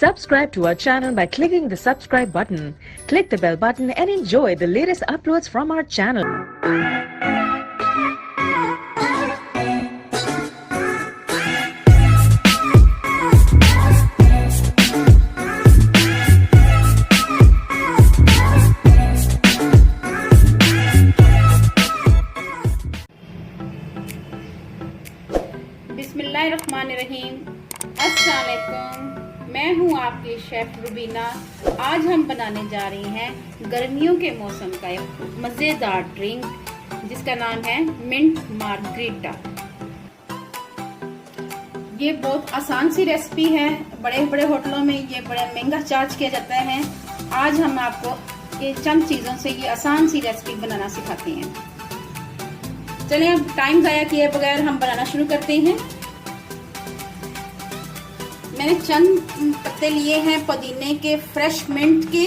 Subscribe to our channel by clicking the subscribe button. Click the bell button and enjoy the latest uploads from our channel. बिस्मिल्लाहिर्रहमानिर्रहीम। अस्सलाम वालेकुम। मैं हूँ आपकी chef Rubina. आज हम बनाने जा रहे हैं गर्मियों के मौसम का एक मज़ेदार ड्रिंक जिसका नाम है मिंट मार्गरीटा। ये बहुत आसान सी रेसिपी है। बड़े बड़े होटलों में ये बड़ा महंगा चार्ज किया जाता है। आज हम आपको ये चंद चीज़ों से ये आसान सी रेसिपी बनाना सिखाते हैं। चलिए अब टाइम ज़ाया किए बगैर हम बनाना शुरू करते हैं। मैंने चंद पत्ते लिए हैं पुदीने के, फ्रेश मिंट के।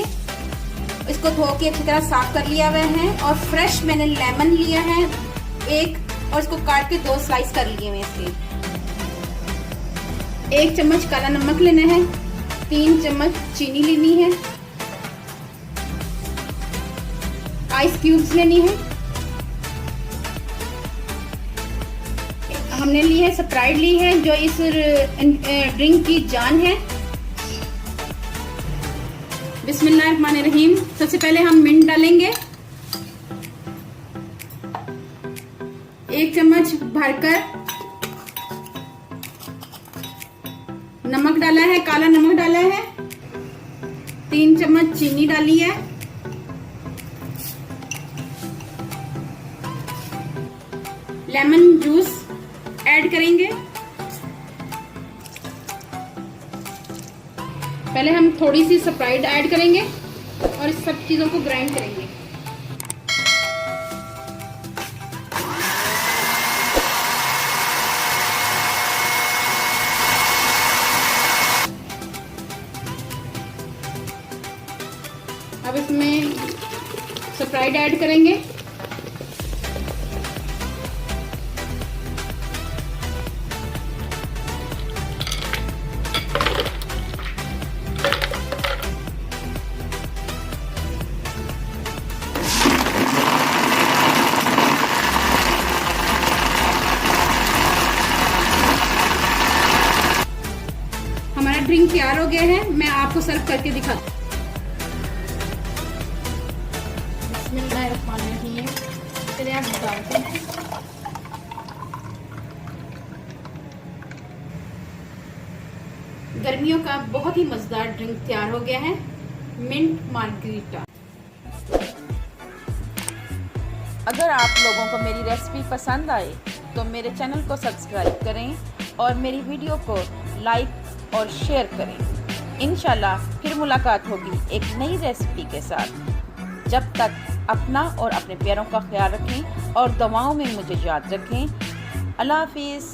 इसको धो के अच्छी तरह साफ कर लिया हुआ है। और फ्रेश मैंने लेमन लिया है एक, और इसको काट के 2 स्लाइस कर लिए हुए इसके। 1 चम्मच काला नमक लेना है, 3 चम्मच चीनी लेनी है, आइस क्यूब्स लेनी है। हमने ली है स्प्राइट ली है जो इस ड्रिंक की जान है। बिस्मिल्लाहिर्रहमानिर्रहीम। सबसे पहले हम मिंट डालेंगे। 1 चम्मच भरकर नमक डाला है, काला नमक डाला है। 3 चम्मच चीनी डाली है। लेमन जूस ऐड करेंगे। पहले हम थोड़ी सी स्प्राइट ऐड करेंगे और इस सब चीजों को ग्राइंड करेंगे। अब इसमें स्प्राइट ऐड करेंगे। हमारा ड्रिंक तैयार हो गया है। मैं आपको सर्व करके दिखाती हूँ। बिस्मिल्लाहिर्रहमानिर्रहीम। चलिए आप डालते हैं। गर्मियों का बहुत ही मजेदार ड्रिंक तैयार हो गया है, मिंट मार्गरीटा। अगर आप लोगों को मेरी रेसिपी पसंद आए तो मेरे चैनल को सब्सक्राइब करें और मेरी वीडियो को लाइक और शेयर करें। इंशाल्लाह फिर मुलाकात होगी एक नई रेसिपी के साथ। जब तक अपना और अपने प्यारों का ख्याल रखें और दुआओं में मुझे याद रखें। अल्लाह हाफिज़।